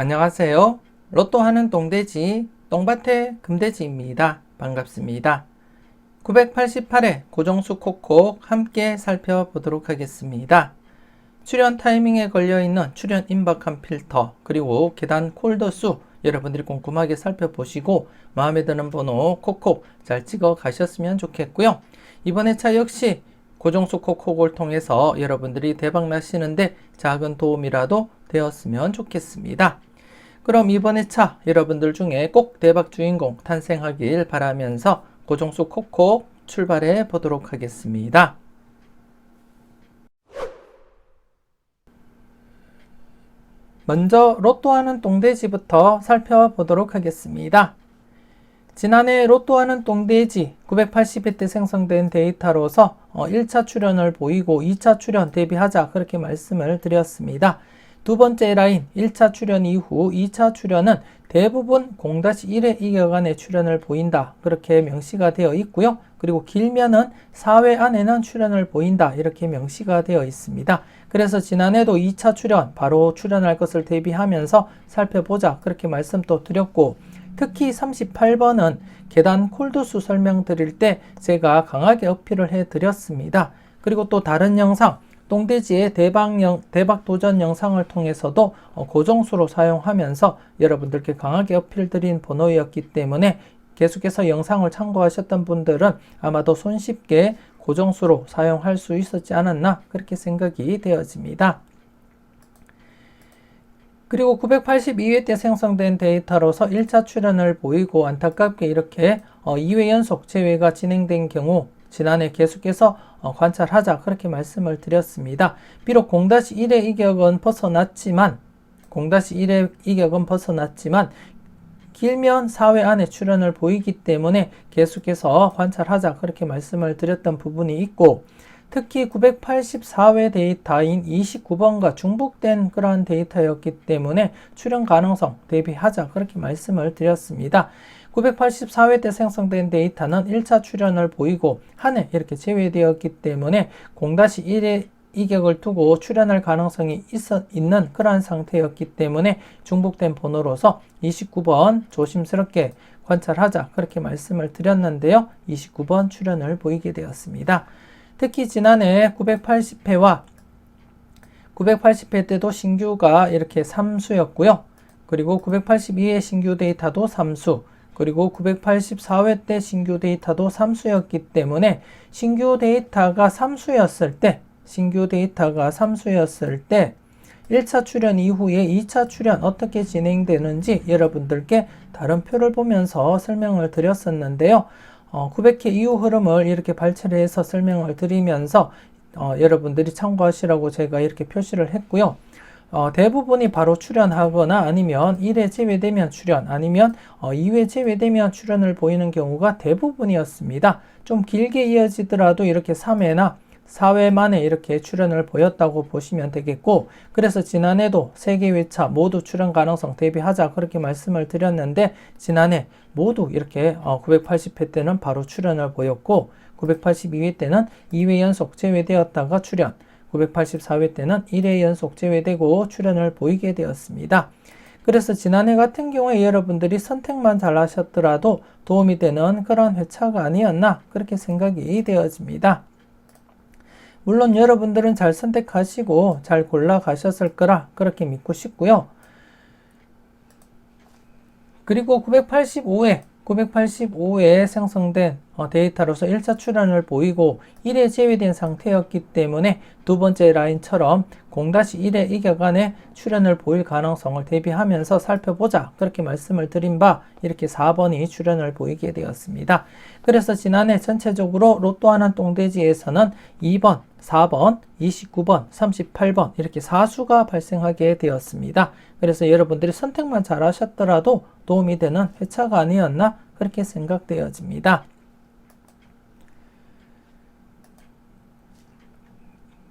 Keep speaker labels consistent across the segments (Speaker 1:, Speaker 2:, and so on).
Speaker 1: 안녕하세요. 로또 하는 똥돼지 똥밭의 금돼지입니다. 반갑습니다. 988회 고정수 콕콕 함께 살펴보도록 하겠습니다. 출연 타이밍에 걸려있는 출연 임박한 필터 그리고 계단 콜더 수 여러분들이 꼼꼼하게 살펴보시고 마음에 드는 번호 콕콕 잘 찍어 가셨으면 좋겠고요. 이번 회차 역시 고정수 콕콕을 통해서 여러분들이 대박 나시는데 작은 도움이라도 되었으면 좋겠습니다. 그럼 이번 회차 여러분들 중에 꼭 대박 주인공 탄생하길 바라면서 고정수 콕콕 출발해 보도록 하겠습니다. 먼저 로또하는 똥돼지부터 살펴보도록 하겠습니다. 지난해 로또하는 똥돼지 980회 때 생성된 데이터로서 1차 출연을 보이고 2차 출연 대비하자 그렇게 말씀을 드렸습니다. 두 번째 라인 1차 출연 이후 2차 출연은 대부분 0-1회 이겨간의 출연을 보인다 그렇게 명시가 되어 있고요. 그리고 길면은 4회 안에는 출연을 보인다 이렇게 명시가 되어 있습니다. 그래서 지난해도 2차 출연 바로 출연할 것을 대비하면서 살펴보자 그렇게 말씀 또 드렸고, 특히 38번은 계단 콜드수 설명드릴 때 제가 강하게 어필을 해 드렸습니다. 그리고 또 다른 영상 똥돼지의 대박 도전 영상을 통해서도 고정수로 사용하면서 여러분들께 강하게 어필 드린 번호였기 때문에 계속해서 영상을 참고하셨던 분들은 아마도 손쉽게 고정수로 사용할 수 있었지 않았나 그렇게 생각이 되어집니다. 그리고 982회 때 생성된 데이터로서 1차 출연을 보이고 안타깝게 이렇게 2회 연속 재회가 진행된 경우 지난해 계속해서 관찰하자 그렇게 말씀을 드렸습니다. 비록 0-1의 이격은 벗어났지만 길면 4회 안에 출연을 보이기 때문에 계속해서 관찰하자 그렇게 말씀을 드렸던 부분이 있고, 특히 984회 데이터인 29번과 중복된 그러한 데이터였기 때문에 출연 가능성 대비하자 그렇게 말씀을 드렸습니다. 984회 때 생성된 데이터는 1차 출연을 보이고 한 해 이렇게 제외되었기 때문에 0-1의 이격을 두고 출연할 가능성이 있는 그러한 상태였기 때문에 중복된 번호로서 29번 조심스럽게 관찰하자 그렇게 말씀을 드렸는데요. 29번 출연을 보이게 되었습니다. 특히 지난해 980회와 980회 때도 신규가 이렇게 3수였고요. 그리고 982회 신규 데이터도 3수, 그리고 984회 때 신규 데이터도 3수였기 때문에 신규 데이터가 3수였을 때 1차 출연 이후에 2차 출연 어떻게 진행되는지 여러분들께 다른 표를 보면서 설명을 드렸었는데요. 900회 이후 흐름을 이렇게 발췌를 해서 설명을 드리면서 여러분들이 참고하시라고 제가 이렇게 표시를 했고요. 대부분이 바로 출연하거나 아니면 1회 제외되면 출연, 아니면 2회 제외되면 출연을 보이는 경우가 대부분이었습니다. 좀 길게 이어지더라도 이렇게 3회나 4회 만에 이렇게 출연을 보였다고 보시면 되겠고, 그래서 지난해도 3개 회차 모두 출연 가능성 대비하자 그렇게 말씀을 드렸는데 지난해 모두 이렇게 980회 때는 바로 출연을 보였고, 982회 때는 2회 연속 제외되었다가 출연, 984회 때는 1회 연속 제외되고 출연을 보이게 되었습니다. 그래서 지난해 같은 경우에 여러분들이 선택만 잘 하셨더라도 도움이 되는 그런 회차가 아니었나 그렇게 생각이 되어집니다. 물론 여러분들은 잘 선택하시고 잘 골라 가셨을 거라 그렇게 믿고 싶고요. 그리고 985회 생성된 데이터로서 1차 출연을 보이고 1회 제외된 상태였기 때문에 두 번째 라인처럼 0-1회 이격간의 출연을 보일 가능성을 대비하면서 살펴보자 그렇게 말씀을 드린 바 이렇게 4번이 출연을 보이게 되었습니다. 그래서 지난해 전체적으로 로또 하는 똥돼지에서는 2번, 4번, 29번, 38번 이렇게 4수가 발생하게 되었습니다. 그래서 여러분들이 선택만 잘 하셨더라도 도움이 되는 회차가 아니었나 그렇게 생각되어집니다.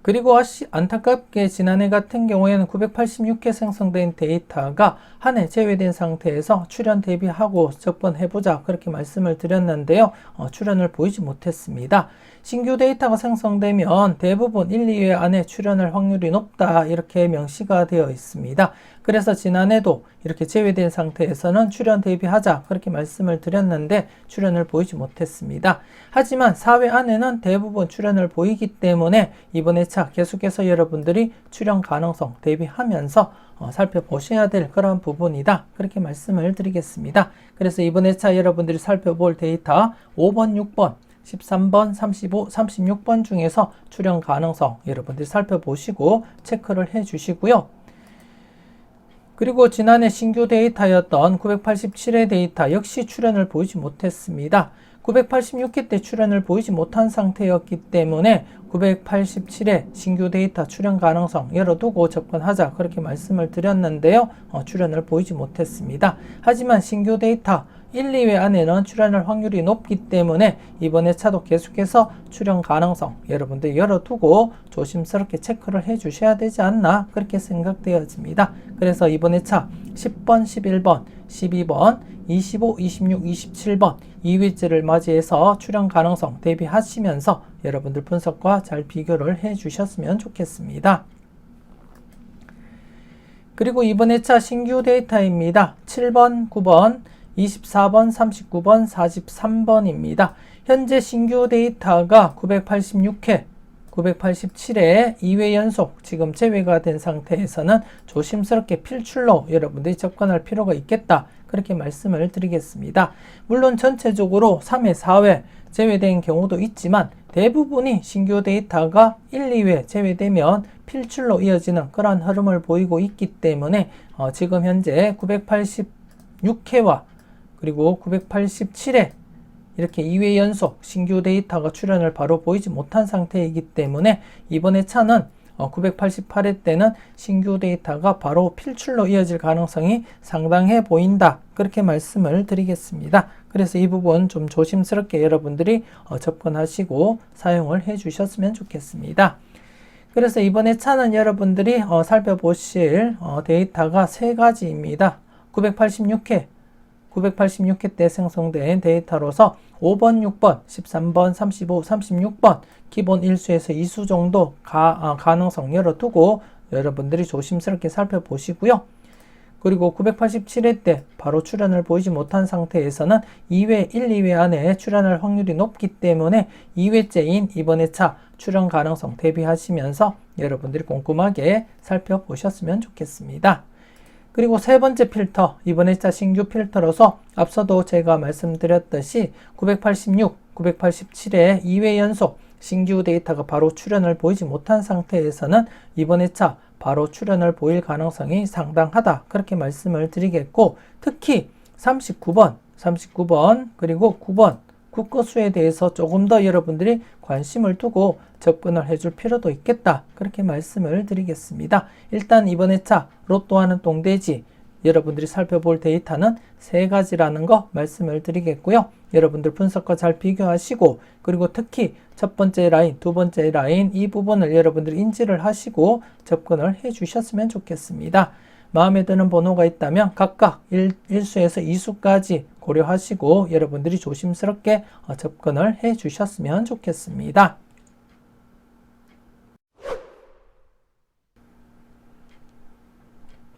Speaker 1: 그리고 안타깝게 지난해 같은 경우에는 986회 생성된 데이터가 한 해 제외된 상태에서 출연 대비하고 접근해보자 그렇게 말씀을 드렸는데요. 출연을 보이지 못했습니다. 신규 데이터가 생성되면 대부분 1, 2회 안에 출연할 확률이 높다 이렇게 명시가 되어 있습니다. 그래서 지난해도 이렇게 제외된 상태에서는 출연 대비하자 그렇게 말씀을 드렸는데 출연을 보이지 못했습니다. 하지만 4회 안에는 대부분 출연을 보이기 때문에 이번 회차 계속해서 여러분들이 출연 가능성 대비하면서 살펴보셔야 될 그런 부분이다 그렇게 말씀을 드리겠습니다. 그래서 이번 회차 여러분들이 살펴볼 데이터 5번, 6번 13번, 35, 36번 중에서 출연 가능성 여러분들이 살펴보시고 체크를 해 주시고요. 그리고 지난해 신규 데이터였던 987회 데이터 역시 출연을 보이지 못했습니다. 986회 때 출연을 보이지 못한 상태였기 때문에 987회 신규 데이터 출연 가능성 열어두고 접근하자 그렇게 말씀을 드렸는데요. 출연을 보이지 못했습니다. 하지만 신규 데이터 1, 2회 안에는 출연할 확률이 높기 때문에 이번 회차도 계속해서 출연 가능성 여러분들 열어두고 조심스럽게 체크를 해 주셔야 되지 않나 그렇게 생각되어집니다. 그래서 이번 회차 10번, 11번, 12번, 25, 26, 27번 2회째를 맞이해서 출연 가능성 대비하시면서 여러분들 분석과 잘 비교를 해 주셨으면 좋겠습니다. 그리고 이번 회차 신규 데이터입니다. 7번, 9번, 24번, 39번, 43번입니다. 현재 신규 데이터가 986회, 987회 2회 연속 지금 제외가 된 상태에서는 조심스럽게 필출로 여러분들이 접근할 필요가 있겠다. 그렇게 말씀을 드리겠습니다. 물론 전체적으로 3회, 4회 제외된 경우도 있지만 대부분이 신규 데이터가 1, 2회 제외되면 필출로 이어지는 그런 흐름을 보이고 있기 때문에 지금 현재 986회와 그리고 987회 이렇게 2회 연속 신규 데이터가 출현을 바로 보이지 못한 상태이기 때문에 이번 회차는 988회 때는 신규 데이터가 바로 필출로 이어질 가능성이 상당해 보인다. 그렇게 말씀을 드리겠습니다. 그래서 이 부분 좀 조심스럽게 여러분들이 접근하시고 사용을 해 주셨으면 좋겠습니다. 그래서 이번 회차는 여러분들이 살펴보실 데이터가 세 가지입니다. 986회 986회 때 생성된 데이터로서 5번, 6번, 13번, 35, 36번 기본 1수에서 2수 정도 가능성 열어두고 여러분들이 조심스럽게 살펴보시고요. 그리고 987회 때 바로 출현을 보이지 못한 상태에서는 2회, 1, 2회 안에 출현할 확률이 높기 때문에 2회째인 이번 회차 출현 가능성 대비하시면서 여러분들이 꼼꼼하게 살펴보셨으면 좋겠습니다. 그리고 세 번째 필터, 이번 회차 신규 필터로서 앞서도 제가 말씀드렸듯이 986, 987회 2회 연속 신규 데이터가 바로 출현을 보이지 못한 상태에서는 이번 회차 바로 출현을 보일 가능성이 상당하다. 그렇게 말씀을 드리겠고 특히 39번 그리고 9번 국거수에 대해서 조금 더 여러분들이 관심을 두고 접근을 해줄 필요도 있겠다. 그렇게 말씀을 드리겠습니다. 일단 이번 회차 로또하는 똥돼지 여러분들이 살펴볼 데이터는 세 가지라는 거 말씀을 드리겠고요. 여러분들 분석과 잘 비교하시고 그리고 특히 첫 번째 라인, 두 번째 라인 이 부분을 여러분들이 인지를 하시고 접근을 해 주셨으면 좋겠습니다. 마음에 드는 번호가 있다면 각각 1수에서 2수까지 고려하시고 여러분들이 조심스럽게 접근을 해 주셨으면 좋겠습니다.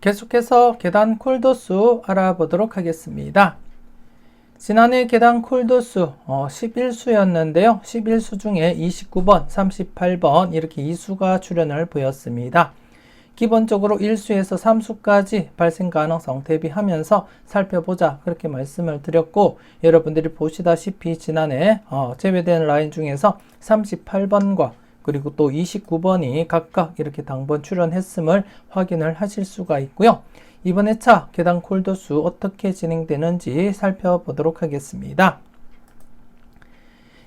Speaker 1: 계속해서 계단 콜도수 알아보도록 하겠습니다. 지난해 계단 콜도수 11수였는데요. 11수 중에 29번, 38번 이렇게 2수가 출현을 보였습니다. 기본적으로 1수에서 3수까지 발생 가능성 대비하면서 살펴보자 그렇게 말씀을 드렸고 여러분들이 보시다시피 지난해 제외된 라인 중에서 38번과 그리고 또 29번이 각각 이렇게 당번 출현했음을 확인을 하실 수가 있고요. 이번 회차 계단 콜도수 어떻게 진행되는지 살펴보도록 하겠습니다.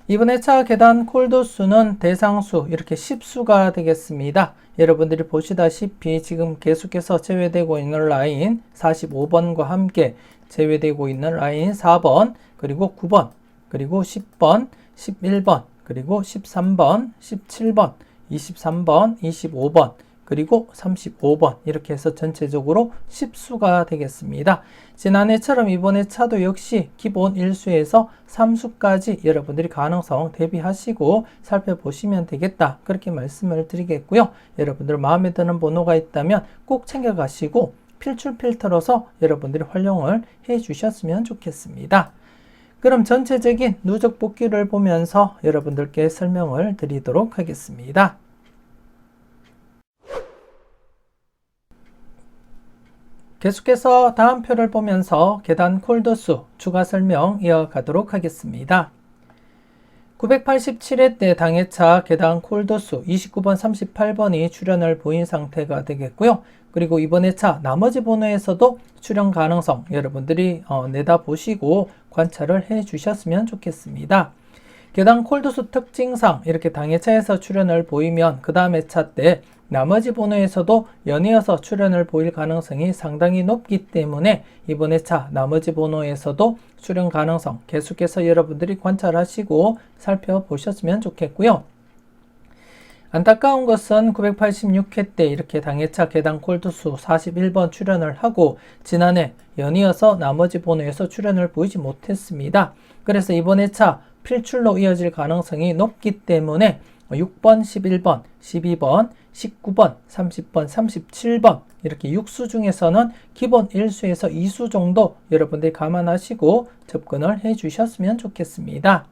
Speaker 1: 이번 회차 계단 콜도수는 대상수 이렇게 10수가 되겠습니다. 여러분들이 보시다시피 지금 계속해서 제외되고 있는 라인 45번과 함께 제외되고 있는 라인 4번 그리고 9번 그리고 10번 11번 그리고 13번 17번 23번 25번 그리고 35번 이렇게 해서 전체적으로 10수가 되겠습니다. 지난해처럼 이번 회차도 역시 기본 1수에서 3수까지 여러분들이 가능성 대비하시고 살펴보시면 되겠다. 그렇게 말씀을 드리겠고요. 여러분들 마음에 드는 번호가 있다면 꼭 챙겨가시고 필출 필터로서 여러분들이 활용을 해 주셨으면 좋겠습니다. 그럼 전체적인 누적 복귀를 보면서 여러분들께 설명을 드리도록 하겠습니다. 계속해서 다음 표를 보면서 계단 콜도수 추가 설명 이어가도록 하겠습니다. 987회 때 당해차 계단 콜도수 29번, 38번이 출현을 보인 상태가 되겠고요. 그리고 이번 회차 나머지 번호에서도 출현 가능성 여러분들이 내다보시고 관찰을 해 주셨으면 좋겠습니다. 계단 콜도수 특징상 이렇게 당해차에서 출현을 보이면 그 다음 회차 때 나머지 번호에서도 연이어서 출현을 보일 가능성이 상당히 높기 때문에 이번 회차 나머지 번호에서도 출현 가능성 계속해서 여러분들이 관찰하시고 살펴보셨으면 좋겠고요. 안타까운 것은 986회 때 이렇게 당해차 계단 콜도수 41번 출현을 하고 지난해 연이어서 나머지 번호에서 출현을 보이지 못했습니다. 그래서 이번 회차 필출로 이어질 가능성이 높기 때문에 6번, 11번, 12번, 19번, 30번, 37번 이렇게 6수 중에서는 기본 1수에서 2수 정도 여러분들이 감안하시고 접근을 해 주셨으면 좋겠습니다.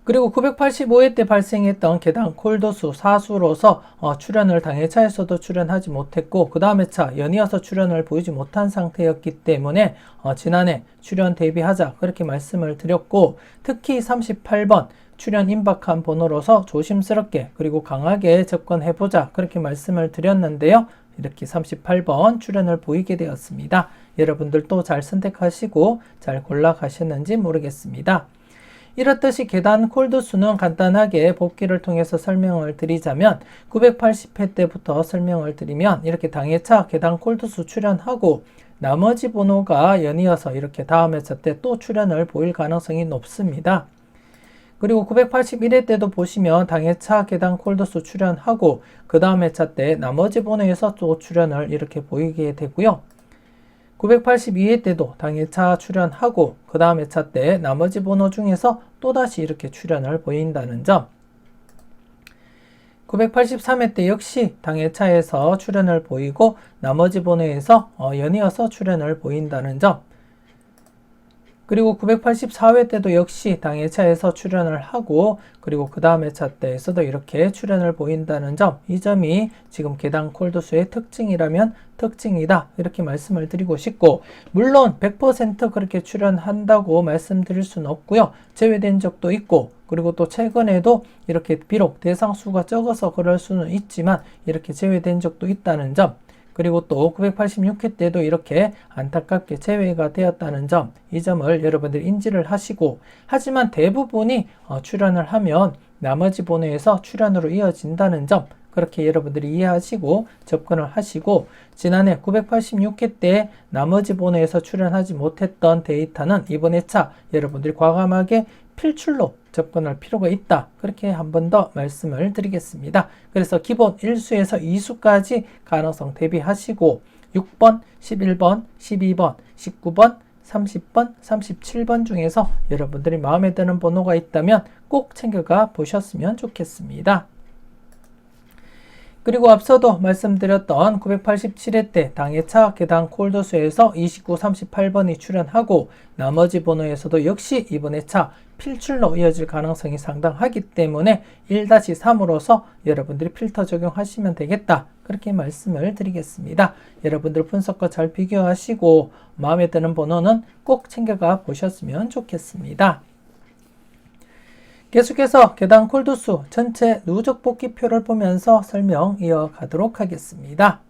Speaker 1: 그리고 985회 때 발생했던 계단 콜도수 4수로서 출현을 당해차에서도 출현하지 못했고 그 다음 회차 연이어서 출현을 보이지 못한 상태였기 때문에 지난해 출현 대비하자 그렇게 말씀을 드렸고 특히 38번 출현 임박한 번호로서 조심스럽게 그리고 강하게 접근해보자 그렇게 말씀을 드렸는데요. 이렇게 38번 출현을 보이게 되었습니다. 여러분들도 잘 선택하시고 잘 골라가셨는지 모르겠습니다. 이렇듯이 계단 콜도수는 간단하게 복기를 통해서 설명을 드리자면 980회 때부터 설명을 드리면 이렇게 당해차 계단 콜도수 출현하고 나머지 번호가 연이어서 이렇게 다음 회차 때 또 출현을 보일 가능성이 높습니다. 그리고 981회 때도 보시면 당해차 계단 콜도수 출현하고 그 다음 회차 때 나머지 번호에서 또 출현을 이렇게 보이게 되고요. 982회 때도 당해차 출현하고 그 다음 회차 때 나머지 번호 중에서 또다시 이렇게 출현을 보인다는 점 983회 때 역시 당해차에서 출현을 보이고 나머지 번호에서 연이어서 출현을 보인다는 점 그리고 984회 때도 역시 당해차에서 출현을 하고 그리고 그 다음 회차 때에서도 이렇게 출현을 보인다는 점 이 점이 지금 계단 콜도수의 특징이라면 특징이다 이렇게 말씀을 드리고 싶고 물론 100% 그렇게 출현한다고 말씀드릴 수는 없고요. 제외된 적도 있고 그리고 또 최근에도 이렇게 비록 대상 수가 적어서 그럴 수는 있지만 이렇게 제외된 적도 있다는 점 그리고 또 986회 때도 이렇게 안타깝게 제외가 되었다는 점, 이 점을 여러분들이 인지를 하시고 하지만 대부분이 출현을 하면 나머지 번호에서 출현으로 이어진다는 점 그렇게 여러분들이 이해하시고 접근을 하시고 지난해 986회 때 나머지 번호에서 출현하지 못했던 데이터는 이번 회차 여러분들이 과감하게 필출로 접근할 필요가 있다. 그렇게 한 번 더 말씀을 드리겠습니다. 그래서 기본 1수에서 2수까지 가능성 대비하시고 6번, 11번, 12번, 19번, 30번, 37번 중에서 여러분들이 마음에 드는 번호가 있다면 꼭 챙겨가 보셨으면 좋겠습니다. 그리고 앞서도 말씀드렸던 987회 때 당해차 계단 콜도수에서 29, 38번이 출현하고 나머지 번호에서도 역시 이번 회차 필출로 이어질 가능성이 상당하기 때문에 1-3으로서 여러분들이 필터 적용하시면 되겠다. 그렇게 말씀을 드리겠습니다. 여러분들 분석과 잘 비교하시고 마음에 드는 번호는 꼭 챙겨가 보셨으면 좋겠습니다. 계속해서 계단 콜도수 전체 누적 복귀표를 보면서 설명 이어가도록 하겠습니다.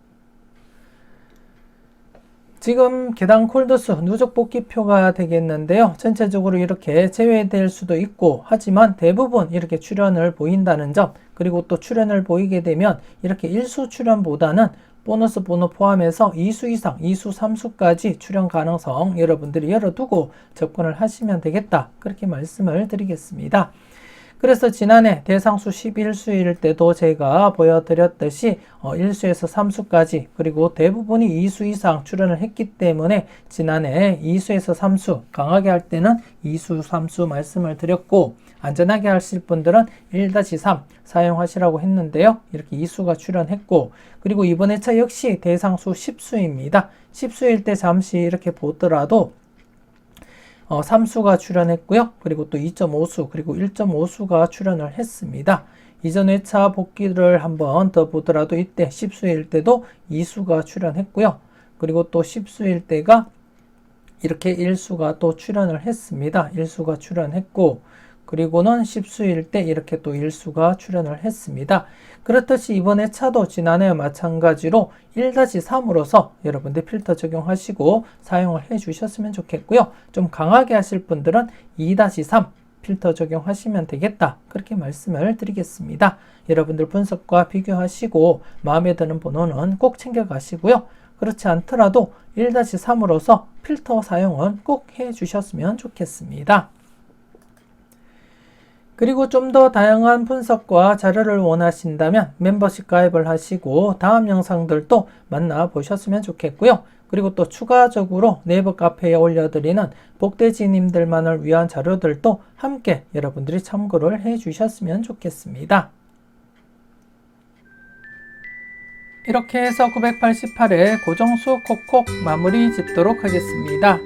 Speaker 1: 지금 계단 콜도수 누적 복귀표가 되겠는데요. 전체적으로 이렇게 제외될 수도 있고 하지만 대부분 이렇게 출현을 보인다는 점 그리고 또 출현을 보이게 되면 이렇게 1수 출현보다는 보너스 번호 포함해서 2수 이상, 2수, 3수까지 출현 가능성 여러분들이 열어두고 접근을 하시면 되겠다. 그렇게 말씀을 드리겠습니다. 그래서 지난해 대상수 11수일 때도 제가 보여드렸듯이 1수에서 3수까지 그리고 대부분이 2수 이상 출연을 했기 때문에 지난해 2수에서 3수 강하게 할 때는 2수, 3수 말씀을 드렸고 안전하게 하실 분들은 1-3 사용하시라고 했는데요. 이렇게 2수가 출연했고 그리고 이번 회차 역시 대상수 10수입니다. 10수일 때 잠시 이렇게 보더라도 3수가 출연했고요. 그리고 또 2.5수 그리고 1.5수가 출연을 했습니다. 이전 회차 복기를 한번 더 보더라도 이때 10수일 때도 2수가 출연했고요. 그리고 또 10수일 때가 이렇게 1수가 또 출연을 했습니다. 1수가 출연했고 그리고는 10수일 때 이렇게 또 1수가 출연을 했습니다. 그렇듯이 이번 회차도 지난해와 마찬가지로 1-3으로서 여러분들 필터 적용하시고 사용을 해 주셨으면 좋겠고요. 좀 강하게 하실 분들은 2-3 필터 적용하시면 되겠다. 그렇게 말씀을 드리겠습니다. 여러분들 분석과 비교하시고 마음에 드는 번호는 꼭 챙겨 가시고요. 그렇지 않더라도 1-3으로서 필터 사용은 꼭 해 주셨으면 좋겠습니다. 그리고 좀 더 다양한 분석과 자료를 원하신다면 멤버십 가입을 하시고 다음 영상들도 만나보셨으면 좋겠고요. 그리고 또 추가적으로 네이버 카페에 올려드리는 복돼지님들만을 위한 자료들도 함께 여러분들이 참고를 해 주셨으면 좋겠습니다. 이렇게 해서 988회 고정수 콕콕 마무리 짓도록 하겠습니다.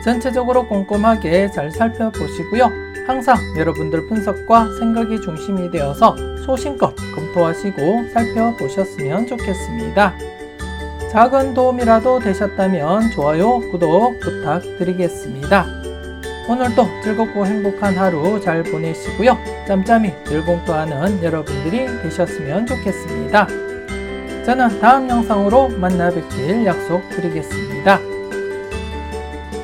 Speaker 1: 전체적으로 꼼꼼하게 잘 살펴보시고요. 항상 여러분들 분석과 생각이 중심이 되어서 소신껏 검토하시고 살펴보셨으면 좋겠습니다. 작은 도움이라도 되셨다면 좋아요, 구독 부탁드리겠습니다. 오늘도 즐겁고 행복한 하루 잘 보내시고요. 짬짬이 늘공부하는 여러분들이 되셨으면 좋겠습니다. 저는 다음 영상으로 만나 뵙길 약속드리겠습니다.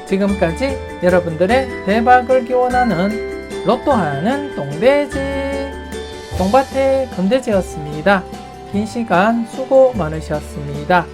Speaker 1: 지금까지 여러분들의 대박을 기원하는 로또하는 똥돼지 똥밭의 금돼지였습니다. 긴 시간 수고 많으셨습니다.